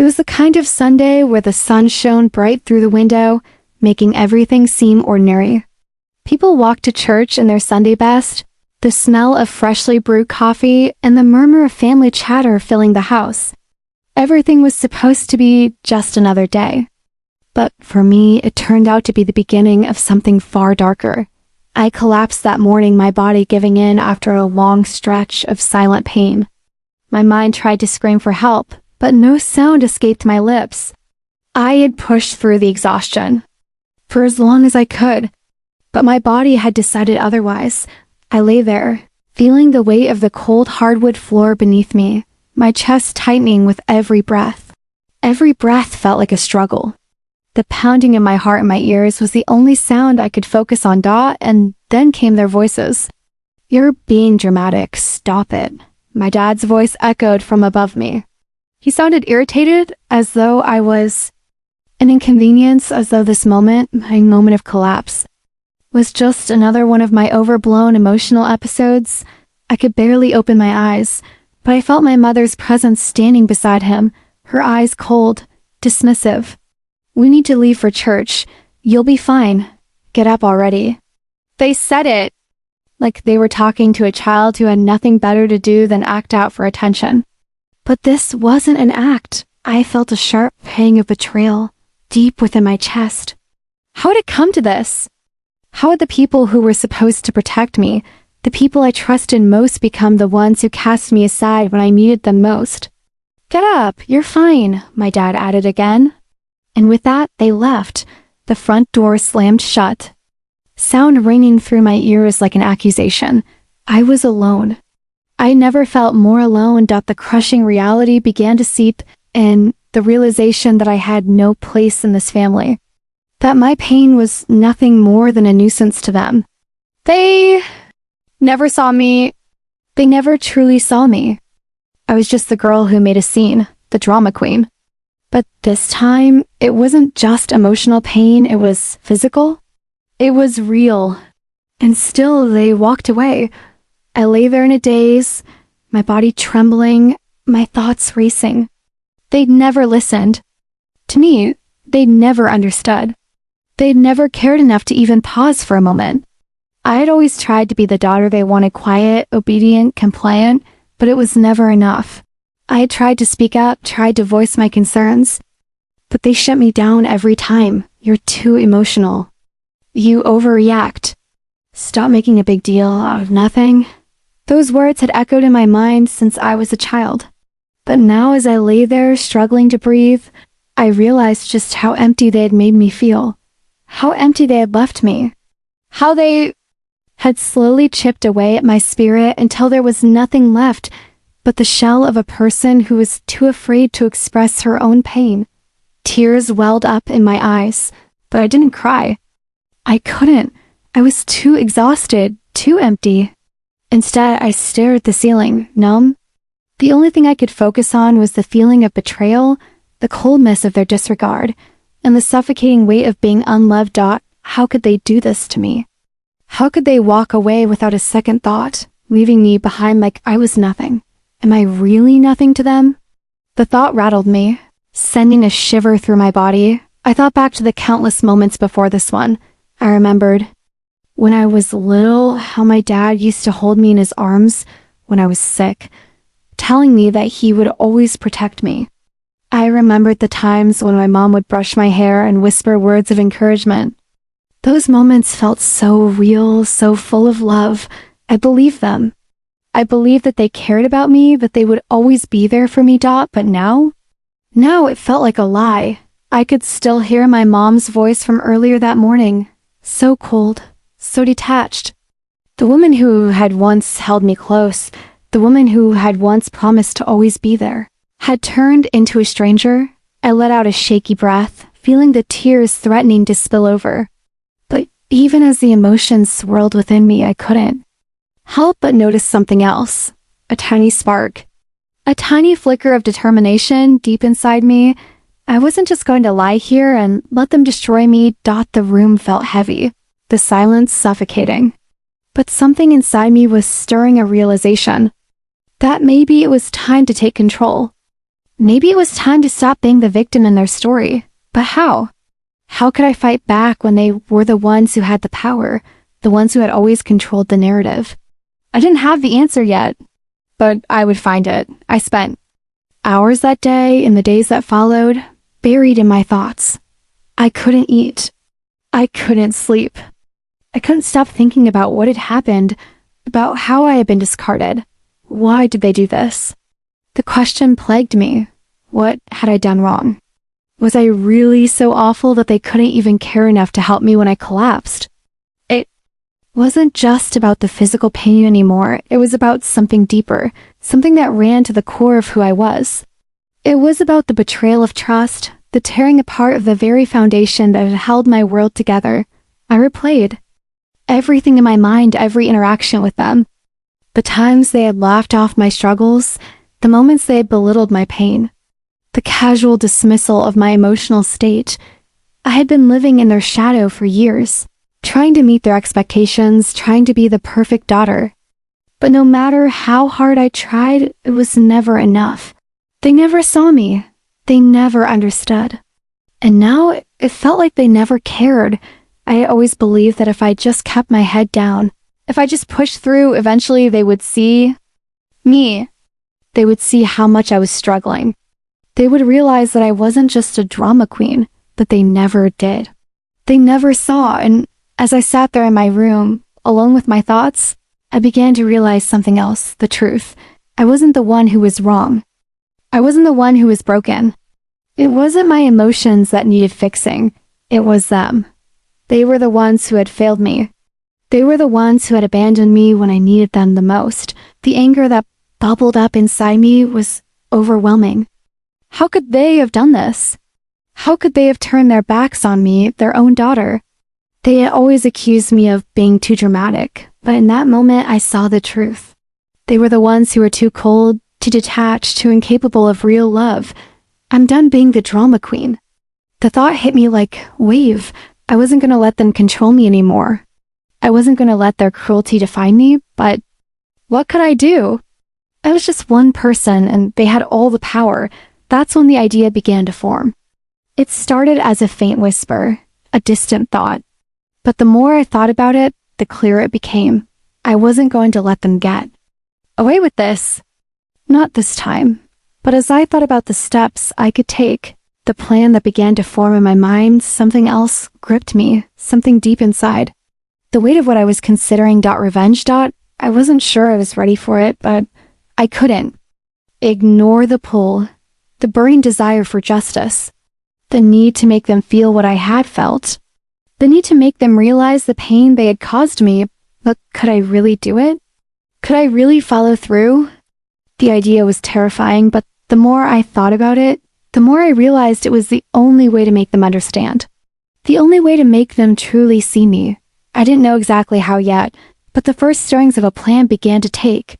It was the kind of Sunday where the sun shone bright through the window, making everything seem ordinary. People walked to church in their Sunday best, the smell of freshly brewed coffee and the murmur of family chatter filling the house. Everything was supposed to be just another day. But for me, it turned out to be the beginning of something far darker. I collapsed that morning, my body giving in after a long stretch of silent pain. My mind tried to scream for help, but no sound escaped my lips. I had pushed through the exhaustion for as long as I could, but my body had decided otherwise. I lay there, feeling the weight of the cold hardwood floor beneath me, my chest tightening with every breath. Every breath felt like a struggle. The pounding in my heart in my ears was the only sound I could focus on. And then came their voices. "You're being dramatic. Stop it." My dad's voice echoed from above me. He sounded irritated, as though I was an inconvenience, as though this moment, my moment of collapse, was just another one of my overblown emotional episodes. I could barely open my eyes, but I felt my mother's presence standing beside him, her eyes cold, dismissive. "We need to leave for church. You'll be fine. Get up already." They said it like they were talking to a child who had nothing better to do than act out for attention. But this wasn't an act. I felt a sharp pang of betrayal deep within my chest. How had it come to this? How had the people who were supposed to protect me, the people I trusted most, become the ones who cast me aside when I needed them most? "Get up, you're fine," my dad added again. And with that, they left. The front door slammed shut, sound ringing through my ears like an accusation. I was alone. I never felt more alone. The crushing reality began to seep in, the realization that I had no place in this family, that my pain was nothing more than a nuisance to them. They never saw me. They never truly saw me. I was just the girl who made a scene, the drama queen. But this time, it wasn't just emotional pain, it was physical. It was real. And still, they walked away. I lay there in a daze, my body trembling, my thoughts racing. They'd never listened. To me, they'd never understood. They'd never cared enough to even pause for a moment. I'd always tried to be the daughter they wanted, quiet, obedient, compliant, but it was never enough. I had tried to speak up, tried to voice my concerns, but they shut me down every time. "You're too emotional. You overreact. Stop making a big deal out of nothing." Those words had echoed in my mind since I was a child. But now, as I lay there struggling to breathe, I realized just how empty they had made me feel. How empty they had left me. How they had slowly chipped away at my spirit until there was nothing left but the shell of a person who was too afraid to express her own pain. Tears welled up in my eyes, but I didn't cry. I couldn't. I was too exhausted, too empty. Instead, I stared at the ceiling, numb. The only thing I could focus on was the feeling of betrayal, the coldness of their disregard, and the suffocating weight of being unloved. How could they do this to me? How could they walk away without a second thought, leaving me behind like I was nothing? Am I really nothing to them? The thought rattled me, sending a shiver through my body. I thought back to the countless moments before this one. I remembered when I was little, how my dad used to hold me in his arms when I was sick, telling me that he would always protect me. I remembered the times when my mom would brush my hair and whisper words of encouragement. Those moments felt so real, so full of love. I believed them. I believed that they cared about me, that they would always be there for me. But now it felt like a lie. I could still hear my mom's voice from earlier that morning. So cold, so detached. The woman who had once held me close, the woman who had once promised to always be there, had turned into a stranger. I let out a shaky breath, feeling the tears threatening to spill over. But even as the emotions swirled within me, I couldn't help but notice something else. A tiny spark. A tiny flicker of determination deep inside me. I wasn't just going to lie here and let them destroy me. The room felt heavy, the silence suffocating. But something inside me was stirring a realization that maybe it was time to take control. Maybe it was time to stop being the victim in their story. But how? How could I fight back when they were the ones who had the power, the ones who had always controlled the narrative? I didn't have the answer yet, but I would find it. I spent hours that day and the days that followed, buried in my thoughts. I couldn't eat. I couldn't sleep. I couldn't stop thinking about what had happened, about how I had been discarded. Why did they do this? The question plagued me. What had I done wrong? Was I really so awful that they couldn't even care enough to help me when I collapsed? It wasn't just about the physical pain anymore. It was about something deeper, something that ran to the core of who I was. It was about the betrayal of trust, the tearing apart of the very foundation that had held my world together. I replayed everything in my mind, every interaction with them. The times they had laughed off my struggles, the moments they had belittled my pain, the casual dismissal of my emotional state. I had been living in their shadow for years, trying to meet their expectations, trying to be the perfect daughter. But no matter how hard I tried, it was never enough. They never saw me. They never understood. And now it felt like they never cared. I always believed that if I just kept my head down, if I just pushed through, eventually they would see me. They would see how much I was struggling. They would realize that I wasn't just a drama queen, but they never did. They never saw, and as I sat there in my room, alone with my thoughts, I began to realize something else, the truth. I wasn't the one who was wrong. I wasn't the one who was broken. It wasn't my emotions that needed fixing. It was them. They were the ones who had failed me. They were the ones who had abandoned me when I needed them the most. The anger that bubbled up inside me was overwhelming. How could they have done this? How could they have turned their backs on me, their own daughter? They had always accused me of being too dramatic, but in that moment I saw the truth. They were the ones who were too cold, too detached, too incapable of real love. I'm done being the drama queen. The thought hit me like a wave. I wasn't going to let them control me anymore. I wasn't going to let their cruelty define me, but what could I do? I was just one person and they had all the power. That's when the idea began to form. It started as a faint whisper, a distant thought. But the more I thought about it, the clearer it became. I wasn't going to let them get away with this. Not this time. But as I thought about the steps I could take, the plan that began to form in my mind, something else gripped me, something deep inside. The weight of what I was considering revenge. I wasn't sure I was ready for it, but I couldn't ignore the pull, the burning desire for justice, the need to make them feel what I had felt, the need to make them realize the pain they had caused me. But could I really do it? Could I really follow through? The idea was terrifying, but the more I thought about it, the more I realized it was the only way to make them understand. The only way to make them truly see me. I didn't know exactly how yet, but the first stirrings of a plan began to take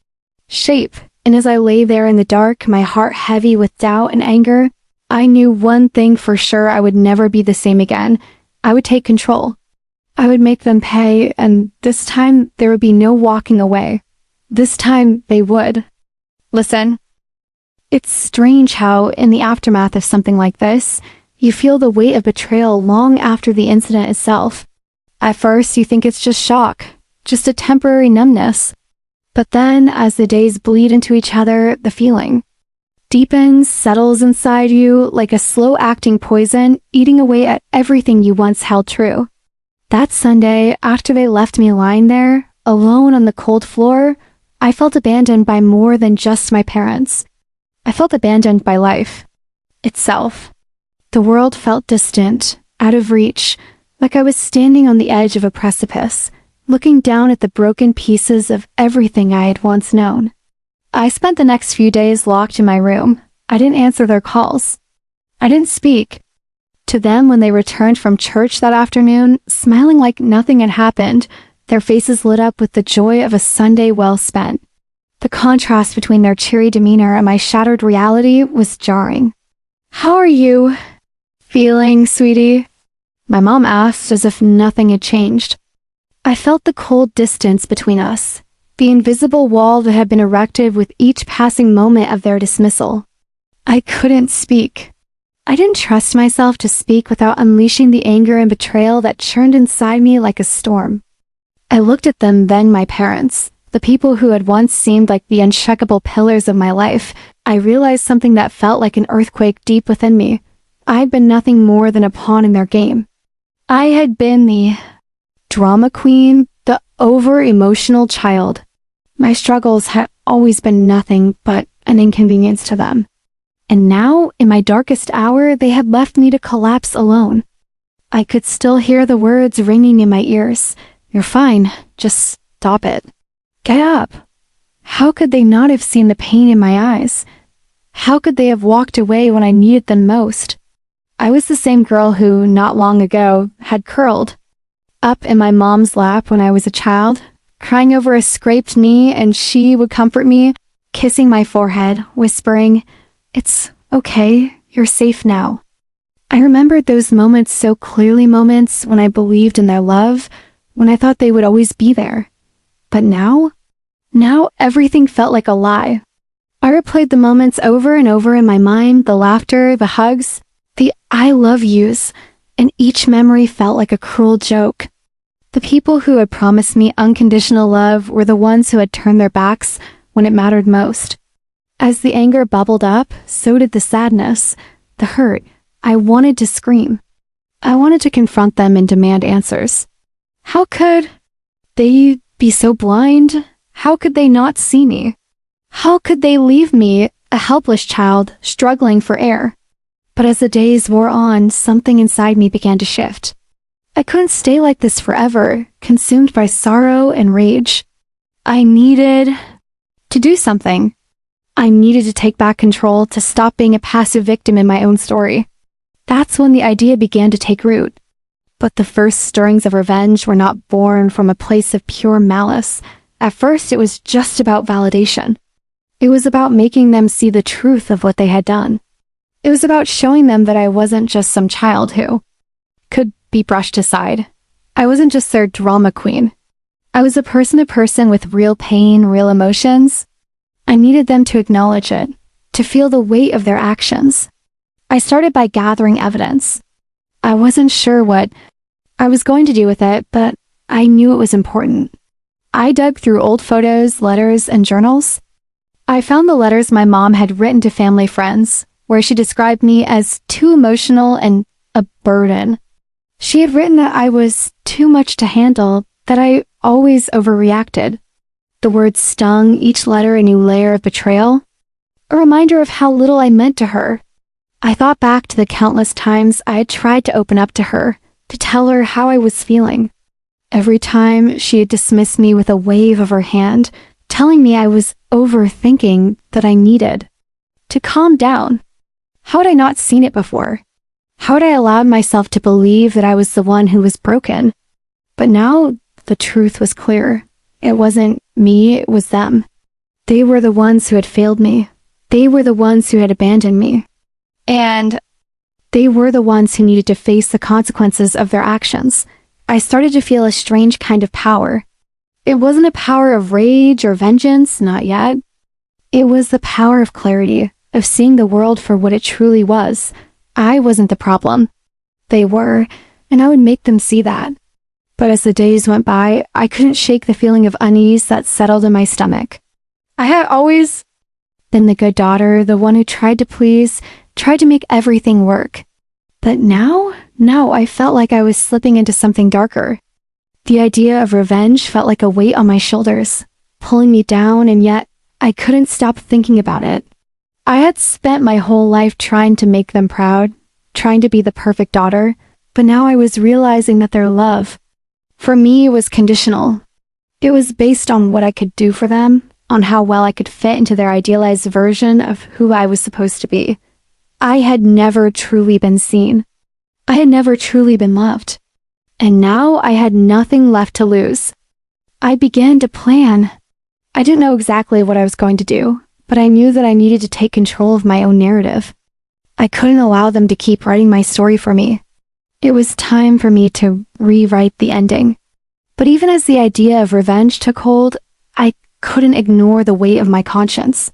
shape, and as I lay there in the dark, my heart heavy with doubt and anger, I knew one thing for sure: I would never be the same again. I would take control. I would make them pay, and this time there would be no walking away. This time they would. Listen. It's strange how, in the aftermath of something like this, you feel the weight of betrayal long after the incident itself. At first, you think it's just shock, just a temporary numbness. But then, as the days bleed into each other, the feeling deepens, settles inside you like a slow-acting poison, eating away at everything you once held true. That Sunday, after they left me lying there, alone on the cold floor, I felt abandoned by more than just my parents. I felt abandoned by life itself. The world felt distant, out of reach, like I was standing on the edge of a precipice, looking down at the broken pieces of everything I had once known. I spent the next few days locked in my room. I didn't answer their calls. I didn't speak to them when they returned from church that afternoon, smiling like nothing had happened, their faces lit up with the joy of a Sunday well spent. The contrast between their cheery demeanor and my shattered reality was jarring. "How are you feeling, sweetie?" my mom asked, as if nothing had changed. I felt the cold distance between us, the invisible wall that had been erected with each passing moment of their dismissal. I couldn't speak. I didn't trust myself to speak without unleashing the anger and betrayal that churned inside me like a storm. I looked at them then, my parents, the people who had once seemed like the unshakable pillars of my life. I realized something that felt like an earthquake deep within me. I'd been nothing more than a pawn in their game. I had been the drama queen, the over-emotional child. My struggles had always been nothing but an inconvenience to them. And now, in my darkest hour, they had left me to collapse alone. I could still hear the words ringing in my ears. "You're fine. Just stop it. Get up." How could they not have seen the pain in my eyes? How could they have walked away when I needed them most? I was the same girl who, not long ago, had curled up in my mom's lap when I was a child, crying over a scraped knee, and she would comfort me, kissing my forehead, whispering, "It's okay, you're safe now." I remembered those moments so clearly, moments when I believed in their love, when I thought they would always be there. But now everything felt like a lie. I replayed the moments over and over in my mind, the laughter, the hugs, the "I love yous," and each memory felt like a cruel joke. The people who had promised me unconditional love were the ones who had turned their backs when it mattered most. As the anger bubbled up, so did the sadness, the hurt. I wanted to scream. I wanted to confront them and demand answers. How could they be so blind? How could they not see me? How could they leave me, a helpless child, struggling for air? But as the days wore on, something inside me began to shift. I couldn't stay like this forever, consumed by sorrow and rage. I needed to do something. I needed to take back control, to stop being a passive victim in my own story. That's when the idea began to take root. But the first stirrings of revenge were not born from a place of pure malice. At first, it was just about validation. It was about making them see the truth of what they had done. It was about showing them that I wasn't just some child who could be brushed aside. I wasn't just their drama queen. I was a person to person with real pain, real emotions. I needed them to acknowledge it, to feel the weight of their actions. I started by gathering evidence. I wasn't sure what I was going to do with it, but I knew it was important. I dug through old photos, letters, and journals. I found the letters my mom had written to family friends, where she described me as too emotional and a burden. She had written that I was too much to handle, that I always overreacted. The words stung, each letter a new layer of betrayal, a reminder of how little I meant to her. I thought back to the countless times I had tried to open up to her, to tell her how I was feeling. Every time she had dismissed me with a wave of her hand, telling me I was overthinking, that I needed to calm down. How had I not seen it before? How had I allowed myself to believe that I was the one who was broken? But now the truth was clear. It wasn't me, it was them. They were the ones who had failed me. They were the ones who had abandoned me. And they were the ones who needed to face the consequences of their actions. I started to feel a strange kind of power. It wasn't a power of rage or vengeance, not yet. It was the power of clarity, of seeing the world for what it truly was. I wasn't the problem. They were, and I would make them see that. But as the days went by, I couldn't shake the feeling of unease that settled in my stomach. I had always been the good daughter, the one who tried to please, tried to make everything work. But now I felt like I was slipping into something darker. The idea of revenge felt like a weight on my shoulders, pulling me down, and yet I couldn't stop thinking about it. I had spent my whole life trying to make them proud, trying to be the perfect daughter, but now I was realizing that their love, for me, was conditional. It was based on what I could do for them, on how well I could fit into their idealized version of who I was supposed to be. I had never truly been seen. I had never truly been loved. And now I had nothing left to lose. I began to plan. I didn't know exactly what I was going to do, but I knew that I needed to take control of my own narrative. I couldn't allow them to keep writing my story for me. It was time for me to rewrite the ending. But even as the idea of revenge took hold, I couldn't ignore the weight of my conscience.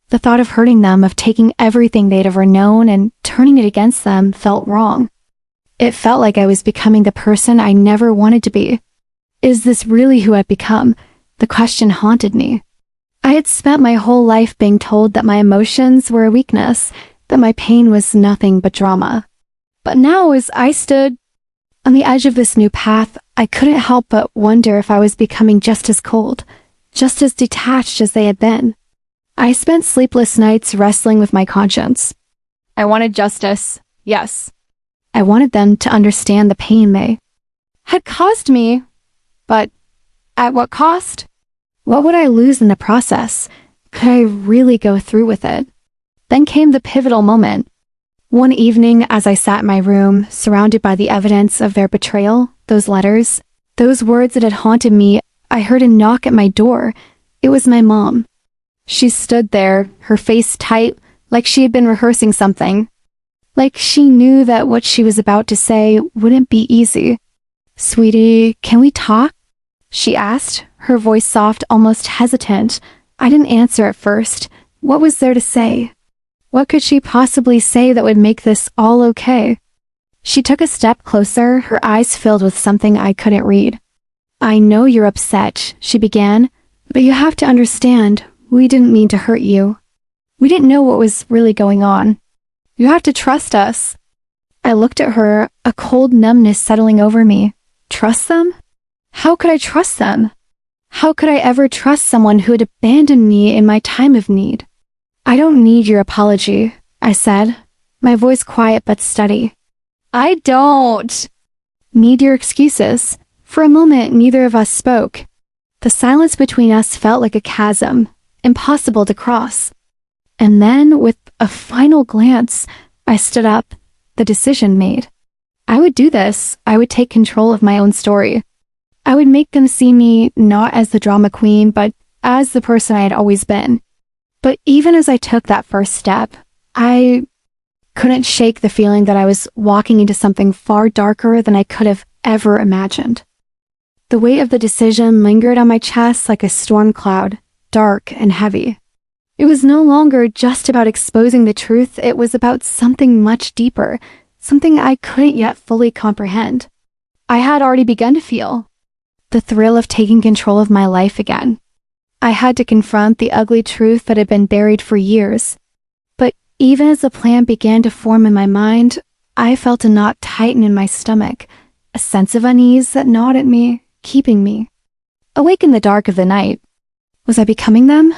The thought of hurting them, of taking everything they'd ever known and turning it against them, felt wrong. It felt like I was becoming the person I never wanted to be. Is this really who I've become? The question haunted me. I had spent my whole life being told that my emotions were a weakness, that my pain was nothing but drama. But now, as I stood on the edge of this new path, I couldn't help but wonder if I was becoming just as cold, just as detached as they had been. I spent sleepless nights wrestling with my conscience. I wanted justice, yes. I wanted them to understand the pain they had caused me, but at what cost? What would I lose in the process? Could I really go through with it? Then came the pivotal moment. One evening, as I sat in my room, surrounded by the evidence of their betrayal, those letters, those words that had haunted me, I heard a knock at my door. It was my mom. She stood there, her face tight, like she had been rehearsing something. Like she knew that what she was about to say wouldn't be easy. "Sweetie, can we talk?" she asked, her voice soft, almost hesitant. I didn't answer at first. What was there to say? What could she possibly say that would make this all okay? She took a step closer, her eyes filled with something I couldn't read. "I know you're upset," she began, "but you have to understand, we didn't mean to hurt you. We didn't know what was really going on. You have to trust us." I looked at her, a cold numbness settling over me. Trust them? How could I trust them? How could I ever trust someone who had abandoned me in my time of need? "I don't need your apology," I said, my voice quiet but steady. "I don't need your excuses." For a moment, neither of us spoke. The silence between us felt like a chasm, impossible to cross. And then, with a final glance, I stood up, the decision made. I would do this. I would take control of my own story. I would make them see me not as the drama queen, but as the person I had always been. But even as I took that first step, I couldn't shake the feeling that I was walking into something far darker than I could have ever imagined. The weight of the decision lingered on my chest like a storm cloud, dark and heavy. It was no longer just about exposing the truth, it was about something much deeper, something I couldn't yet fully comprehend. I had already begun to feel the thrill of taking control of my life again. I had to confront the ugly truth that had been buried for years. But even as the plan began to form in my mind, I felt a knot tighten in my stomach, a sense of unease that gnawed at me, keeping me awake in the dark of the night. Was I becoming them?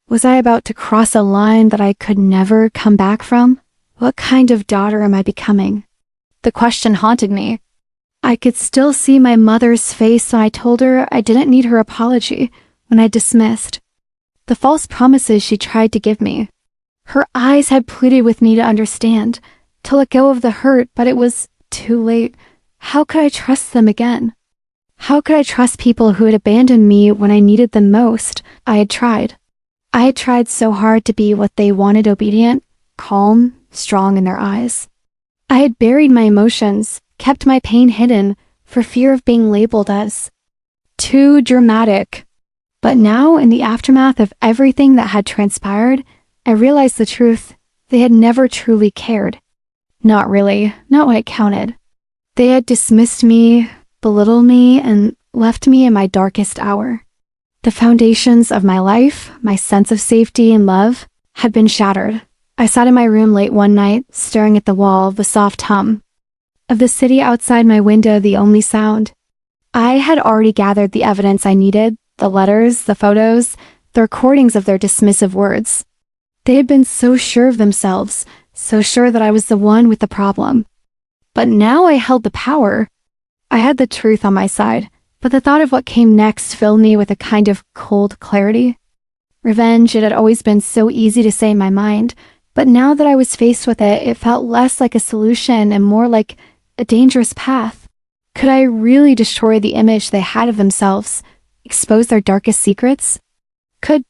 Was I about to cross a line that I could never come back from? What kind of daughter am I becoming? The question haunted me. I could still see my mother's face when I told her I didn't need her apology, when I dismissed the false promises she tried to give me. Her eyes had pleaded with me to understand, to let go of the hurt, but it was too late. How could I trust them again? How could I trust people who had abandoned me when I needed them most? I had tried. I had tried so hard to be what they wanted: obedient, calm, strong in their eyes. I had buried my emotions, kept my pain hidden, for fear of being labeled as too dramatic. But now, in the aftermath of everything that had transpired, I realized the truth. They had never truly cared. Not really, not when it counted. They had dismissed me, belittled me, and left me in my darkest hour. The foundations of my life, my sense of safety and love, had been shattered. I sat in my room late one night, staring at the wall, the soft hum of the city outside my window the only sound. I had already gathered the evidence I needed, the letters, the photos, the recordings of their dismissive words. They had been so sure of themselves, so sure that I was the one with the problem. But now I held the power. I had the truth on my side, but the thought of what came next filled me with a kind of cold clarity. Revenge, it had always been so easy to say in my mind, but now that I was faced with it, it felt less like a solution and more like a dangerous path. Could I really destroy the image they had of themselves, expose their darkest secrets? Could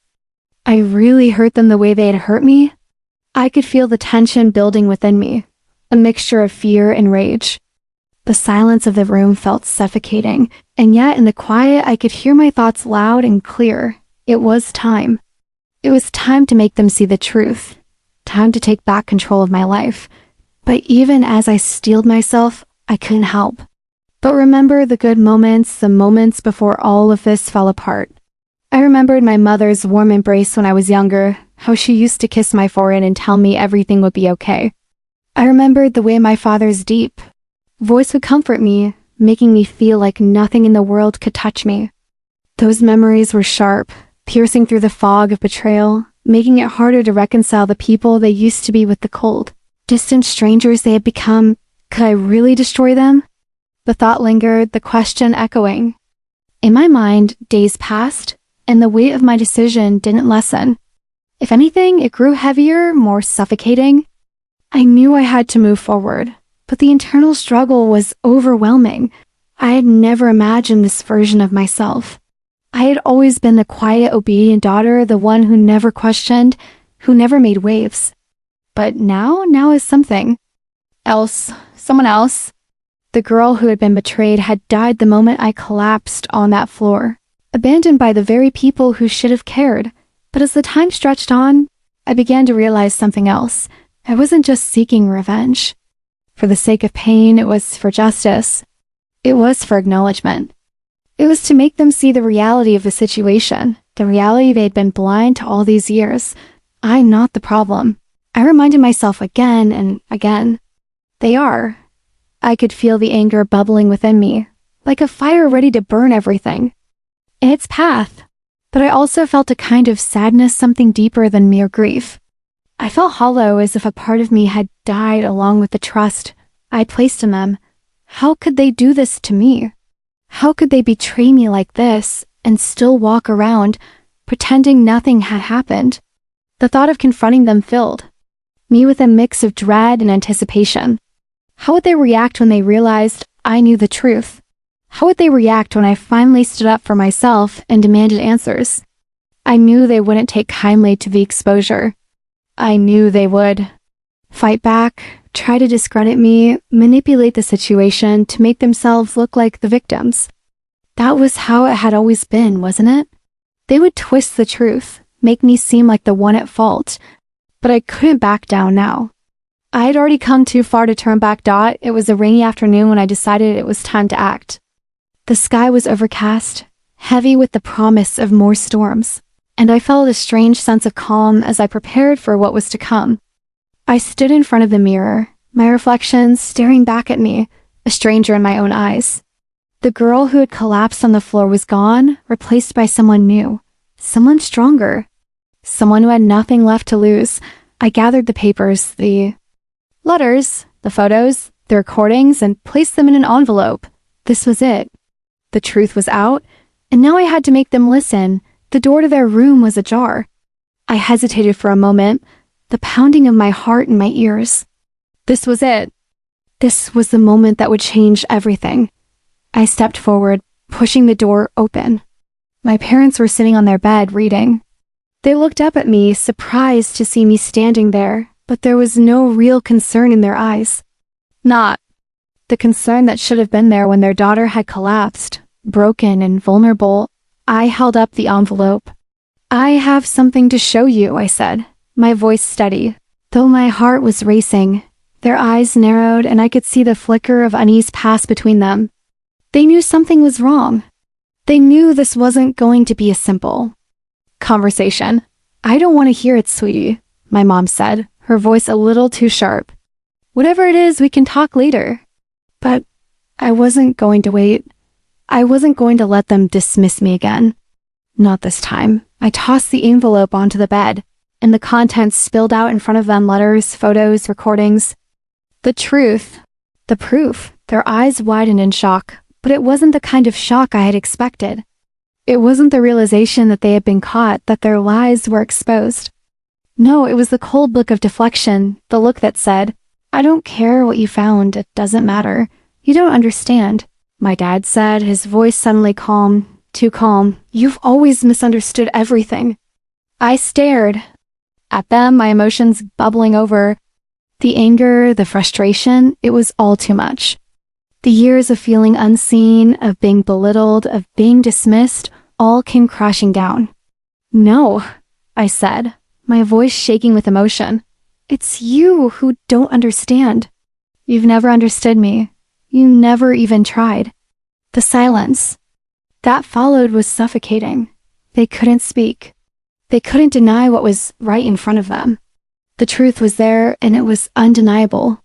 I really hurt them the way they had hurt me? I could feel the tension building within me, a mixture of fear and rage. The silence of the room felt suffocating, and yet in the quiet I could hear my thoughts loud and clear. It was time. It was time to make them see the truth. Time to take back control of my life. But even as I steeled myself, I couldn't help but remember the good moments, the moments before all of this fell apart. I remembered my mother's warm embrace when I was younger, how she used to kiss my forehead and tell me everything would be okay. I remembered the way my father's deep voice would comfort me, making me feel like nothing in the world could touch me. Those memories were sharp, piercing through the fog of betrayal, making it harder to reconcile the people they used to be with the cold, distant strangers they had become. Could I really destroy them? The thought lingered, the question echoing. In my mind, days passed, and the weight of my decision didn't lessen. If anything, it grew heavier, more suffocating. I knew I had to move forward, but the internal struggle was overwhelming. I had never imagined this version of myself. I had always been the quiet, obedient daughter, the one who never questioned, who never made waves. But now is something else, someone else. The girl who had been betrayed had died the moment I collapsed on that floor, abandoned by the very people who should have cared. But as the time stretched on, I began to realize something else. I wasn't just seeking revenge. For the sake of pain, it was for justice. It was for acknowledgement. It was to make them see the reality of the situation, the reality they'd been blind to all these years. I'm not the problem. I reminded myself again and again. They are. I could feel the anger bubbling within me, like a fire ready to burn everything in its path. But I also felt a kind of sadness, something deeper than mere grief. I felt hollow, as if a part of me had died along with the trust I'd placed in them. How could they do this to me? How could they betray me like this and still walk around pretending nothing had happened? The thought of confronting them filled me with a mix of dread and anticipation. How would they react when they realized I knew the truth? How would they react when I finally stood up for myself and demanded answers? I knew they wouldn't take kindly to the exposure. I knew they would fight back, try to discredit me, manipulate the situation to make themselves look like the victims. That was how it had always been, wasn't it? They would twist the truth, make me seem like the one at fault, but I couldn't back down now. I had already come too far to turn back. It was a rainy afternoon when I decided it was time to act. The sky was overcast, heavy with the promise of more storms, and I felt a strange sense of calm as I prepared for what was to come. I stood in front of the mirror, my reflection staring back at me, a stranger in my own eyes. The girl who had collapsed on the floor was gone, replaced by someone new, someone stronger, someone who had nothing left to lose. I gathered the papers, the letters, the photos, the recordings, and placed them in an envelope. This was it. The truth was out, and now I had to make them listen. The door to their room was ajar. I hesitated for a moment, the pounding of my heart in my ears. This was it. This was the moment that would change everything. I stepped forward, pushing the door open. My parents were sitting on their bed reading. They looked up at me, surprised to see me standing there, but there was no real concern in their eyes. Not the concern that should have been there when their daughter had collapsed, broken and vulnerable. I held up the envelope. "I have something to show you," I said, my voice steady, though my heart was racing. Their eyes narrowed, and I could see the flicker of unease pass between them. They knew something was wrong. They knew this wasn't going to be a simple conversation. "I don't want to hear it, sweetie," my mom said, her voice a little too sharp. "Whatever it is, we can talk later." But I wasn't going to wait. I wasn't going to let them dismiss me again. Not this time. I tossed the envelope onto the bed, and the contents spilled out in front of them: letters, photos, recordings. The truth. The proof. Their eyes widened in shock, but it wasn't the kind of shock I had expected. It wasn't the realization that they had been caught, that their lies were exposed. No, it was the cold look of deflection, the look that said, "I don't care what you found, it doesn't matter. You don't understand." My dad said, his voice suddenly calm, too calm. "You've always misunderstood everything." I stared at them, my emotions bubbling over. The anger, the frustration, it was all too much. The years of feeling unseen, of being belittled, of being dismissed, all came crashing down. "No," I said, my voice shaking with emotion. It's you who don't understand. You've never understood me. You never even tried. The silence that followed was suffocating. They couldn't speak. They couldn't deny what was right in front of them. The truth was there, and it was undeniable.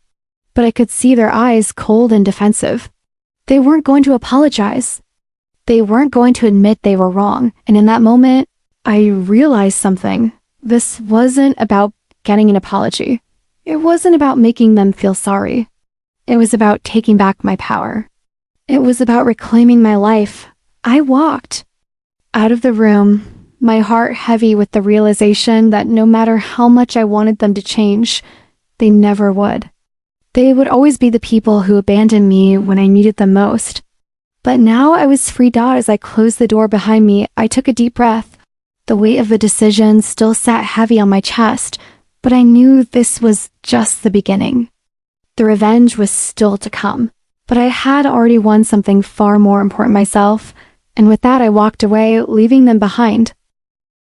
But I could see their eyes cold and defensive. They weren't going to apologize. They weren't going to admit they were wrong, and in that moment, I realized something. This wasn't about getting an apology. It wasn't about making them feel sorry. It was about taking back my power. It was about reclaiming my life. I walked out of the room, my heart heavy with the realization that no matter how much I wanted them to change, they never would. They would always be the people who abandoned me when I needed them most. But now I was freed out. As I closed the door behind me, I took a deep breath. The weight of the decision still sat heavy on my chest, but I knew this was just the beginning. The revenge was still to come, but I had already won something far more important myself, and with that I walked away, leaving them behind.